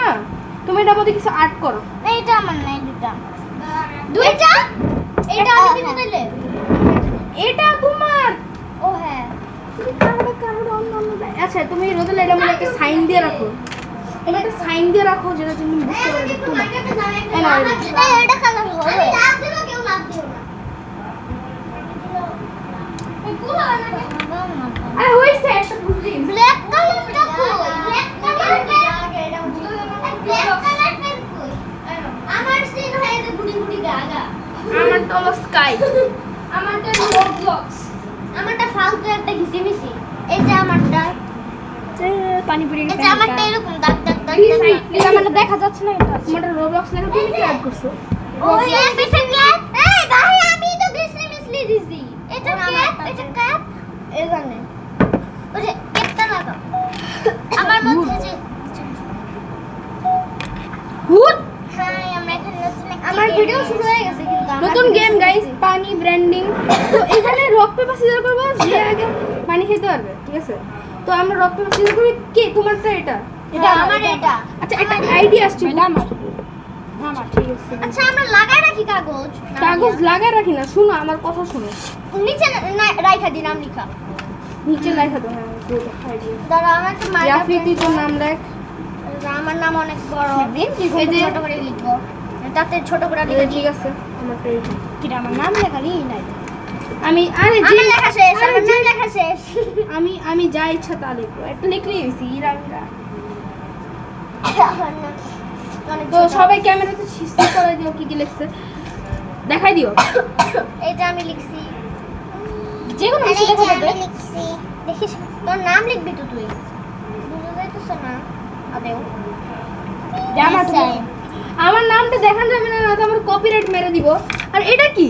না, তুমি এটার মধ্যে কিছু আর্ট করো। এটা আমার নাই দুইটা এটা আমি কিনে দিলে এটা তোমার। ও হ্যাঁ আচ্ছা তুমি রোদেলা এটার মধ্যে একটা সাইন দিয়ে রাখো, তুমি একটা সাইন দিয়ে রাখো যেটা তুমি বুঝতে পারবে তোমার। এটা কালার হবে লাভ দিও কেউ লাভ দিও না এই পুরো আরে হইছে একটা বুঝলি। ব্ল্যাক কালারটা কই ব্ল্যাক কালারটা ব্ল্যাক কালারটা কই আমার সিন হয়ে যে গুড়ি গুড়ি গাগা আমারটা হলো স্কাই, আমারটা রোবলক্স, আমারটা ফালতু একটা ঘিসিমিসি এই যে আমারটা পানিপুরি। এই যে আমারটা এরকম দাগ দাগ দাগ এটা আমারটা দেখা যাচ্ছে না, এটা তোমারটা রোবলক্স লেখা তুমি কি অ্যাড করছো? ওই এই পিছন ক্যাপ এই ভাই আমি তো ঘিসিমিসলি দিছি এটা ক্যাপ এটা ক্যাপ এই জানে ওই যে একটা লাগা আমার মধ্যে যে হুড হ্যাঁ আমরা এখানে আমার ভিডিও শুরু হয়ে গেছে কিন্তু নতুন গেম গাইস, পানি ব্র্যান্ডিং। তো এখানে রক পেপার সিজার করব, যে আগে পানি খেতে পারবে, ঠিক আছে? তো আমরা রক পেপার সিজার করি। কে তোমারটা? এটা এটা আমার এটা আচ্ছা, এটা আইডিয়া আসছে আমার। ঠিক আছে, আচ্ছা আমরা লাগাই রাখি কাগজ কাগজ লাগায় রাখি না, শুনো আমার কথা শুনো। নিচে রাইখা দি নাম লিখা নিচে লেখা দাও। হ্যাঁ গুড আইডিয়া। দাঁড়া আমার একটা ইয়াফিতি তোর নাম লেখ। আমার নাম অনেক বড় এই যে ছোট করে লিখবো তাতে ছোট করে এই লিখে ঠিক আছে, আমারটা এই কি আমার নাম লেখালি নাই আমি আরে আমার লেখা শেষ আমার নাম লেখা শেষ আমি যা ইচ্ছা তা লিখবো, একটা লিখলেই হইছে। ইরা আমার নাম অনেক তো ছোট। সবাই ক্যামেরাতে সিস্টেম করে দিও কি কি লিখছে, দেখাই দিও। এই যে আমি লিখছি যে কোনো কিছু দেখা যাবে। লিখছি দেখিস তোর নাম লিখবি তো তুই বুঝতে যাইতেছ না আদেও আমার নামটা দেখান যাবে না, না তো আমার কপিরাইট মেরে দিব। আর এটা কি?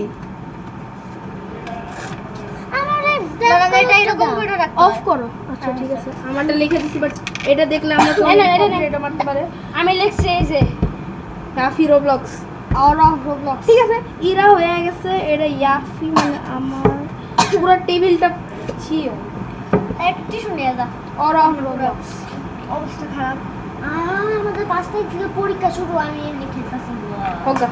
এটা এরকম করে রাখ অফ করো। আচ্ছা ঠিক আছে, আমারটা লিখে দিছি, বাট এটা দেখলে আমরা তো কপিরাইট মারতে পারে। আমি লিখছি এই যে ইয়াফি রোবলক্স, অর অফ রোবলক্স ঠিক আছে। ইরা হয়ে গেছে, এটা ইয়াফি মানে আমার পুরো টেবিলটা ছিও। একটু শুনে যা অর অফ রোবলক্স। অবস্থা খারাপ আমাদের 5 তারিখ থেকে পরীক্ষা শুরু আমি লিখে পাচ্ছি ওকে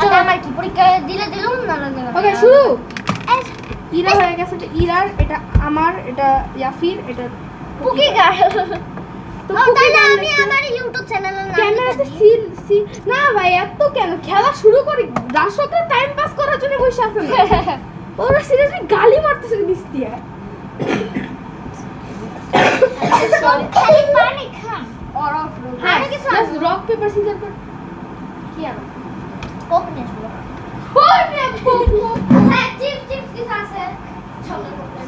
আচ্ছা আমার কি পরীক্ষা দিলে দিলাম না দিলাম ওকে শুরু। ইরা হয়ে গেছে, এটা ইরার, এটা আমার, এটা ইয়াফির, এটা পুকি গার তো তাহলে আমি আমার ইউটিউব চ্যানেলের নাম ক্যামেরাতে সিল সি না ভাই, এত কেন খেলা শুরু করি? দর্শকরা টাইম পাস করার জন্য বসে আছে না, ওরা সিরিয়াসলি গালি মারতেছে দিস দিয়া। খালি পানি খান অর অফ হ্যাঁ আমি কিছু জাস্ট রক পেপার সিজার কর। কি আর কোক নিয়ে আসবো ওরে বাবা, হ্যাঁ চিপস চিপস কি আছে সঙ্গে করবেন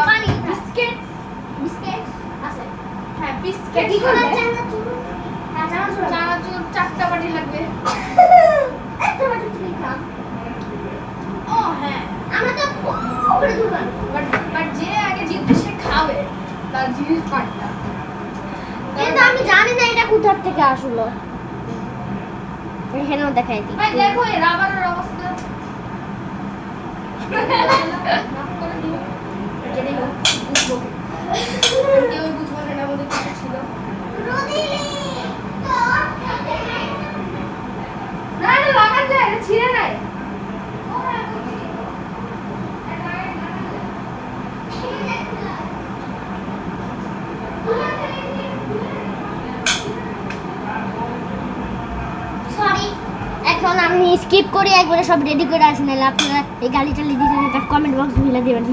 পানি বিস্কিট বিস্কিট আছে হ্যাঁ বিস্কিট কি করে খাবে? চানাচুর হ্যাঁ চানাচুর চানাচুর 4টা বাটি লাগবে। একটা বাটি তুমি খাও ও হ্যাঁ, আমরা তো উপরে দুবার বাট যে আগে জিতবে সে খাবে, তার জিনিস পাটটা। কিন্তু আমি জানি না এটা কোথা থেকে আসলো এখানেও দেখাই দিই ভাই দেখো এই রাবারের অবস্থা। মাফ করে দিও। যেটাই হোক, বুঝবো। কেউ বুঝবো না, এটার মধ্যে কিছু ছিল। না এটা লাগান যায়, এটা ছিঁড়ে নাই। সরি এখন আমি স্কিপ করি একবারে সব রেডি করে আসি নাহলে আপনারা এই গাড়ি চালিয়ে দিতে কমেন্ট বক্স ভুলে দেবেন